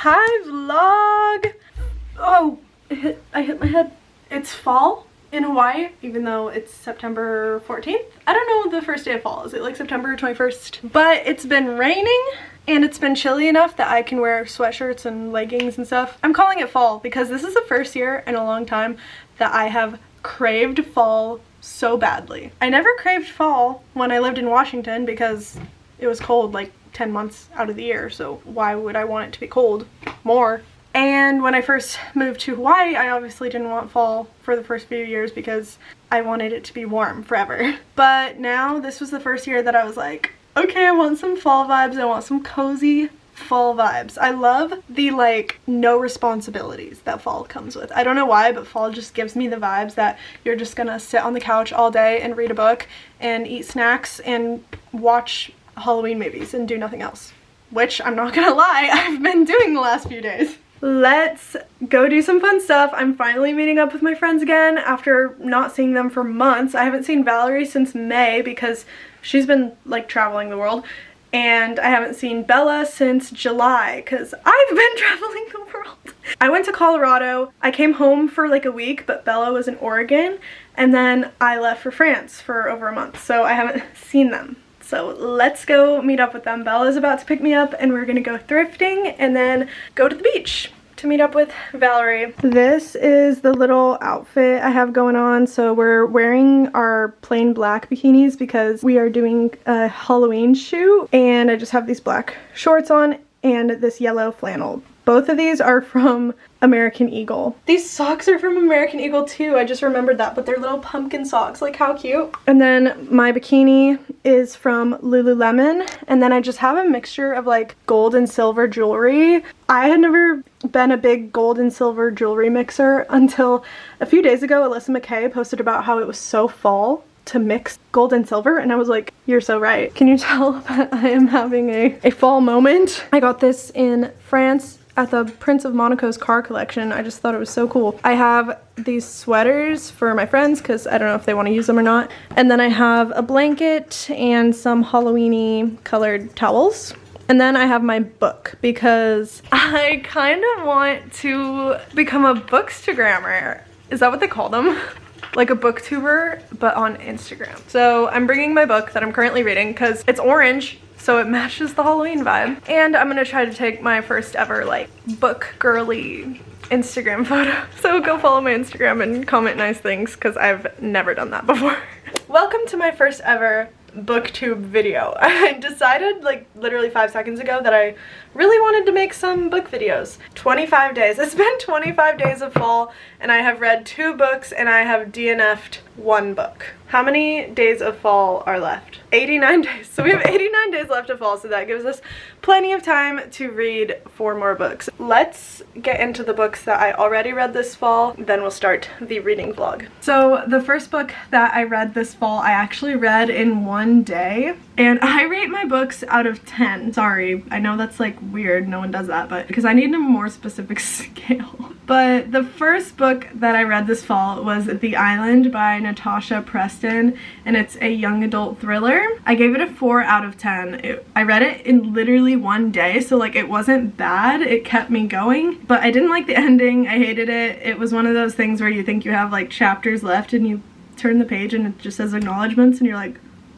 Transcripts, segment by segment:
Hi vlog! Oh, I hit my head. It's fall in Hawaii, even though it's September 14th. I don't know the first day of fall. Is it like September 21st? But it's been raining and it's been chilly enough that I can wear sweatshirts and leggings and stuff. I'm calling it fall because this is the first year in a long time that I have craved fall so badly. I never craved fall when I lived in Washington because it was cold like 10 months out of the year, so why would I want it to be cold more? And when I first moved to Hawaii, I obviously didn't want fall for the first few years because I wanted it to be warm forever. But now this was the first year that I was like, okay, I want some fall vibes. I want some cozy fall vibes. I love the like no responsibilities that fall comes with. I don't know why, but fall just gives me the vibes that you're just gonna sit on the couch all day and read a book and eat snacks and watch Halloween movies and do nothing else, which I'm not gonna lie, I've been doing the last few days. Let's go do some fun stuff. I'm finally meeting up with my friends again after not seeing them for months. I haven't seen Valerie since May because she's been like traveling the world, and I haven't seen Bella since July because I've been traveling the world. I went to Colorado. I came home for like a week, but Bella was in Oregon, and then I left for France for over a month, so I haven't seen them. So let's go meet up with them. Bella's about to pick me up and we're gonna go thrifting and then go to the beach to meet up with Valerie. This is the little outfit I have going on. So we're wearing our plain black bikinis because we are doing a Halloween shoot, and I just have these black shorts on and this yellow flannel. Both of these are from American Eagle. These socks are from American Eagle too. I just remembered that, but they're little pumpkin socks. Like, how cute. And then my bikini is from Lululemon. And then I just have a mixture of like gold and silver jewelry. I had never been a big gold and silver jewelry mixer until a few days ago. Alyssa McKay posted about how it was so fall to mix gold and silver, and I was like, you're so right. Can you tell that I am having a fall moment? I got this in France at the Prince of Monaco's car collection. I just thought it was so cool. I have these sweaters for my friends because I don't know if they want to use them or not. And then I have a blanket and some Halloween-y colored towels. And then I have my book because I kind of want to become a bookstagrammer. Is that what they call them? Like a booktuber, but on Instagram. So I'm bringing my book that I'm currently reading because it's orange, so it matches the Halloween vibe. And I'm gonna try to take my first ever like book girly Instagram photo. So go follow my Instagram and comment nice things because I've never done that before. Welcome to my first ever booktube video. I decided like literally 5 seconds ago that I really wanted to make some book videos. 25 days. It's been 25 days of fall and I have read 2 books and I have DNF'd 1 book. How many days of fall are left? 89 days. So we have 89 days left of fall, so that gives us plenty of time to read 4 more books. Let's get into the books that I already read this fall, then we'll start the reading vlog. So the first book that I read this fall, I actually read in 1 day, and I rate my books out of 10. Sorry, I know that's like weird, no one does that, but because I need a more specific scale. But the first book that I read this fall was The Island by Natasha Preston, and it's a young adult thriller. I gave it a 4 out of 10. I read it in literally 1 day, so like it wasn't bad. It kept me going, but I didn't like the ending. I hated it. It was one of those things where you think you have like chapters left and you turn the page and it just says acknowledgements and you're like,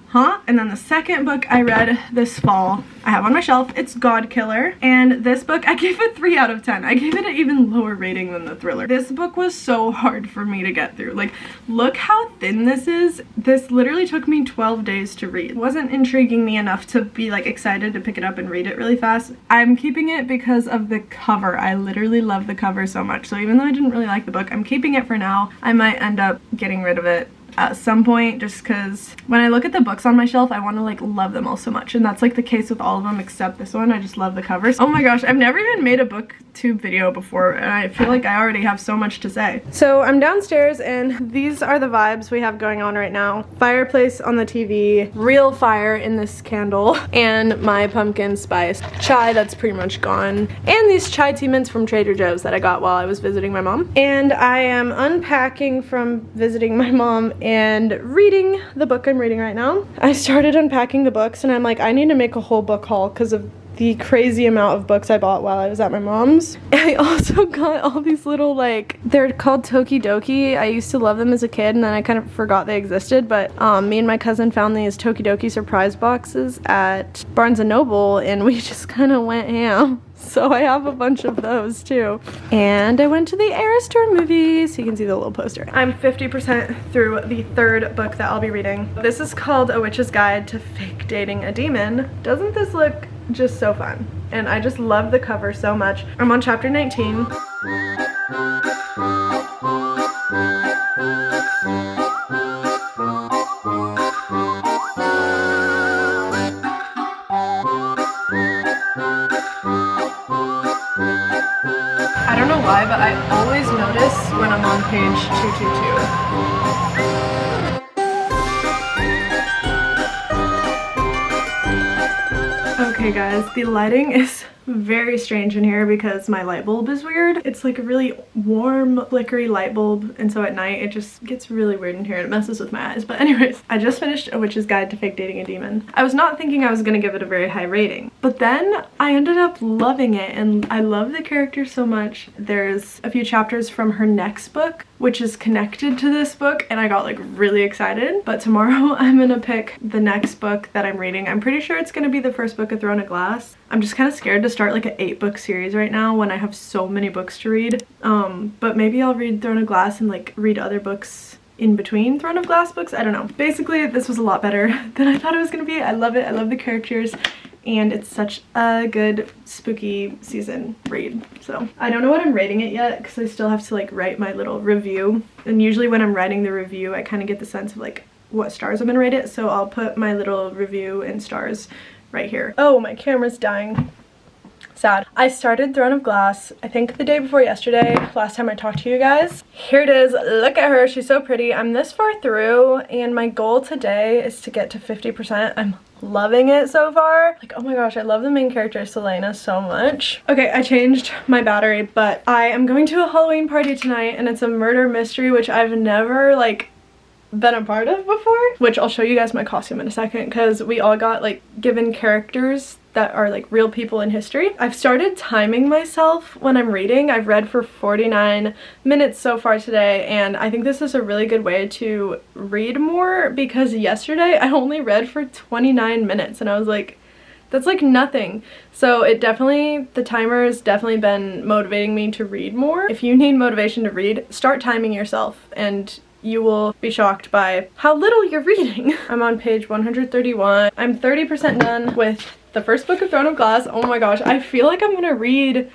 huh? And then the second book I read this fall, I have on my shelf, it's God Killer. And this book, I gave it 3 out of 10. I gave it an even lower rating than the thriller. This book was so hard for me to get through. Like, look how thin this is. This literally took me 12 days to read. It wasn't intriguing me enough to be like excited to pick it up and read it really fast. I'm keeping it because of the cover. I literally love the cover so much. So even though I didn't really like the book, I'm keeping it for now. I might end up getting rid of it at some point just because when I look at the books on my shelf, I want to like love them all so much, and that's like the case with all of them except this one. I just love the covers. Oh my gosh, I've never even made a booktube video before and I feel like I already have so much to say. So I'm downstairs and these are the vibes we have going on right now. Fireplace on the TV, real fire in this candle, and my pumpkin spice chai that's pretty much gone, and these chai tea mints from Trader Joe's that I got while I was visiting my mom. And I am unpacking from visiting my mom and reading the book I'm reading right now. I started unpacking the books and I'm like, I need to make a whole book haul because of the crazy amount of books I bought while I was at my mom's. I also got all these little, like, they're called Tokidoki. I used to love them as a kid and then I kind of forgot they existed, but me and my cousin found these Tokidoki surprise boxes at Barnes & Noble and we just kind of went ham. So I have a bunch of those too. And I went to the Eras Tour movie, so you can see the little poster. I'm 50% through the third book that I'll be reading. This is called A Witch's Guide to Fake Dating a Demon. Doesn't this look just so fun? And I just love the cover so much. I'm on chapter 19. I don't know why, but I always notice when I'm on page 222. Okay guys, the lighting is very strange in here because my light bulb is weird. It's like a really warm, flickery light bulb, and so at night it just gets really weird in here and it messes with my eyes. But anyways, I just finished A Witch's Guide to Fake Dating a Demon. I was not thinking I was gonna give it a very high rating, but then I ended up loving it and I love the character so much. There's a few chapters from her next book which is connected to this book and I got like really excited. But tomorrow I'm gonna pick the next book that I'm reading. I'm pretty sure it's gonna be the first book of Throne of Glass. I'm just kind of scared to start like an 8-book series right now when I have so many books to read. But maybe I'll read Throne of Glass and like read other books in between Throne of Glass books. I don't know. Basically, this was a lot better than I thought it was gonna be. I love it. I love the characters. And it's such a good spooky season read. So I don't know what I'm rating it yet because I still have to like write my little review. And usually when I'm writing the review, I kind of get the sense of like what stars I'm gonna rate it. So I'll put my little review in stars right here. Oh, my camera's dying. Sad. I started Throne of Glass, I think the day before yesterday, last time I talked to you guys. Here it is. Look at her. She's so pretty. I'm this far through and my goal today is to get to 50%. I'm loving it so far. Like, oh my gosh, I love the main character Selena so much. Okay, I changed my battery, but I am going to a Halloween party tonight and it's a murder mystery, which I've never like been a part of before, which I'll show you guys my costume in a second because we all got like given characters that are like real people in history. I've started timing myself when I'm reading. I've read for 49 minutes so far today and I think this is a really good way to read more because yesterday I only read for 29 minutes and I was like, that's like nothing. So it definitely, the timer has definitely been motivating me to read more. If you need motivation to read, start timing yourself and you will be shocked by how little you're reading. I'm on page 131. I'm 30% done with the first book of Throne of Glass. Oh my gosh, I feel like I'm gonna read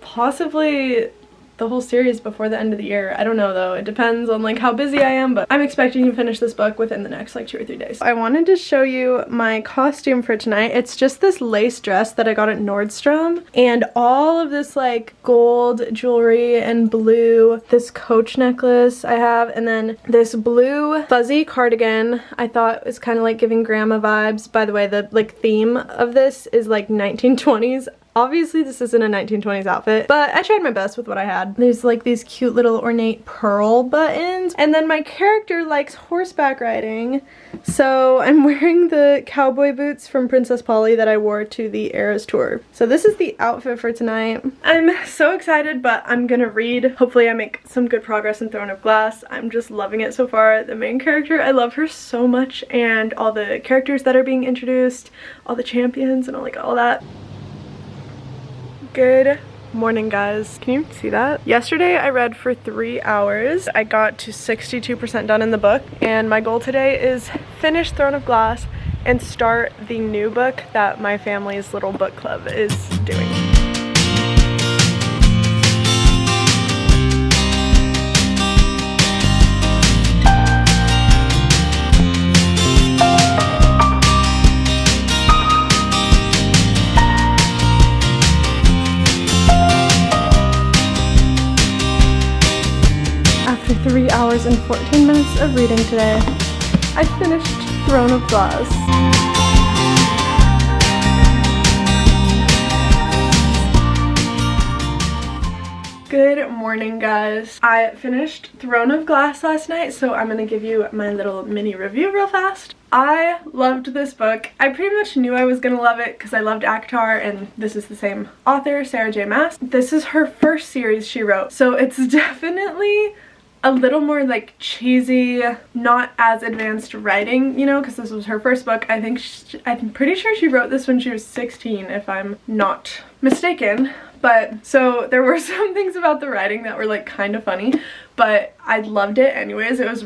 possibly the whole series before the end of the year. I don't know though, it depends on like how busy I am, but I'm expecting to finish this book within the next like 2 or 3 days. I wanted to show you my costume for tonight. It's just this lace dress that I got at Nordstrom and all of this like gold jewelry and blue, this Coach necklace I have, and then this blue fuzzy cardigan I thought was kind of like giving grandma vibes. By the way, the like theme of this is like 1920s. Obviously this isn't a 1920s outfit, but I tried my best with what I had. There's like these cute little ornate pearl buttons. And then my character likes horseback riding. So I'm wearing the cowboy boots from Princess Polly that I wore to the Eras tour. So this is the outfit for tonight. I'm so excited, but I'm gonna read. Hopefully I make some good progress in Throne of Glass. I'm just loving it so far. The main character, I love her so much, and all the characters that are being introduced, all the champions and all that. Good morning, guys. Can you see that? Yesterday I read for 3 hours. I got to 62% done in the book, and my goal today is finish Throne of Glass and start the new book that my family's little book club is doing. After 3 hours and 14 minutes of reading today, I finished Throne of Glass. Good morning, guys. I finished Throne of Glass last night, so I'm gonna give you my little mini review real fast. I loved this book. I pretty much knew I was gonna love it because I loved ACOTAR, and this is the same author, Sarah J. Maas. This is her first series she wrote, so it's definitely a little more like cheesy, not as advanced writing, you know, because this was her first book. I'm pretty sure she wrote this when she was 16, if I'm not mistaken. But so there were some things about the writing that were like kind of funny, but I loved it anyways. It was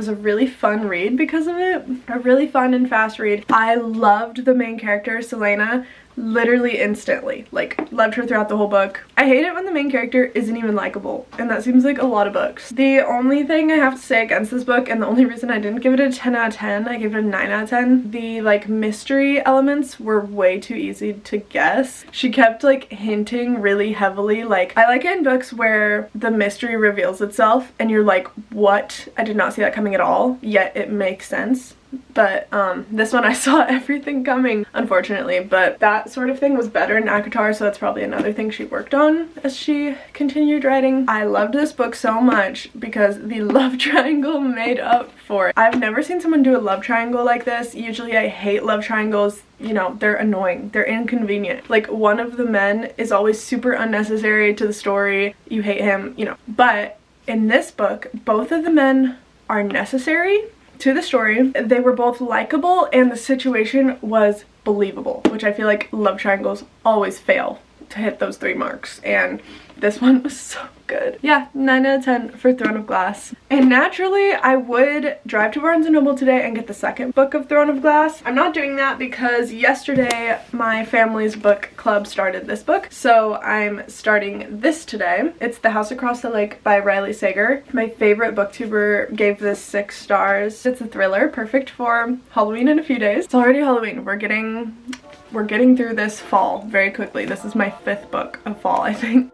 a really fun read because of it. A really fun and fast read. I loved the main character, Selena, literally instantly. Like, loved her throughout the whole book. I hate it when the main character isn't even likable, and that seems like a lot of books. The only thing I have to say against this book, and the only reason I didn't give it a 10 out of 10, I gave it a 9 out of 10, the like mystery elements were way too easy to guess. She kept like hinting really heavily. Like, I like it in books where the mystery reveals itself and you're like, what? I did not see that coming at all, yet it makes sense. But this one I saw everything coming, unfortunately. But that sort of thing was better in ACOTAR, so that's probably another thing she worked on as she continued writing. I loved this book so much because the love triangle made up for it. I've never seen someone do a love triangle like this. Usually I hate love triangles. You know, they're annoying, they're inconvenient. Like, one of the men is always super unnecessary to the story. You hate him, you know. But in this book, both of the men are necessary to the story. They were both likable and the situation was believable, which I feel like love triangles always fail to hit those 3 marks, and this one was so good. Yeah, 9 out of 10 for Throne of Glass. And naturally I would drive to Barnes & Noble today and get the second book of Throne of Glass. I'm not doing that because yesterday my family's book club started this book, so I'm starting this today. It's The House Across the Lake by Riley Sager. My favorite booktuber gave this 6 stars. It's a thriller, perfect for Halloween in a few days. It's already Halloween. We're getting through this fall very quickly. This is my 5th book of fall, I think.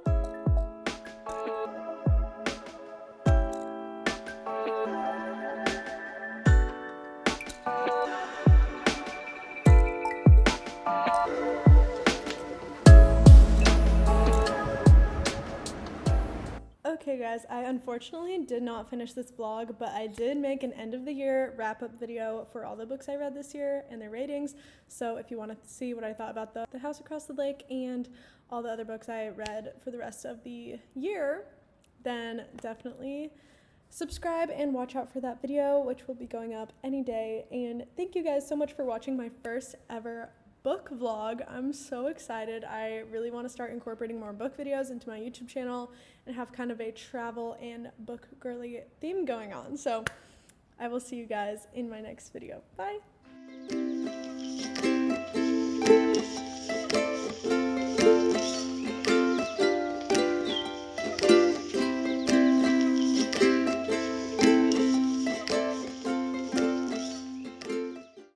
Okay guys, I unfortunately did not finish this vlog, but I did make an end of the year wrap-up video for all the books I read this year and their ratings. So if you want to see what I thought about the House Across the Lake and all the other books I read for the rest of the year, then definitely subscribe and watch out for that video, which will be going up any day. And thank you guys so much for watching my first ever book vlog. I'm so excited. I really want to start incorporating more book videos into my YouTube channel and have kind of a travel and book girly theme going on. So I will see you guys in my next video. Bye.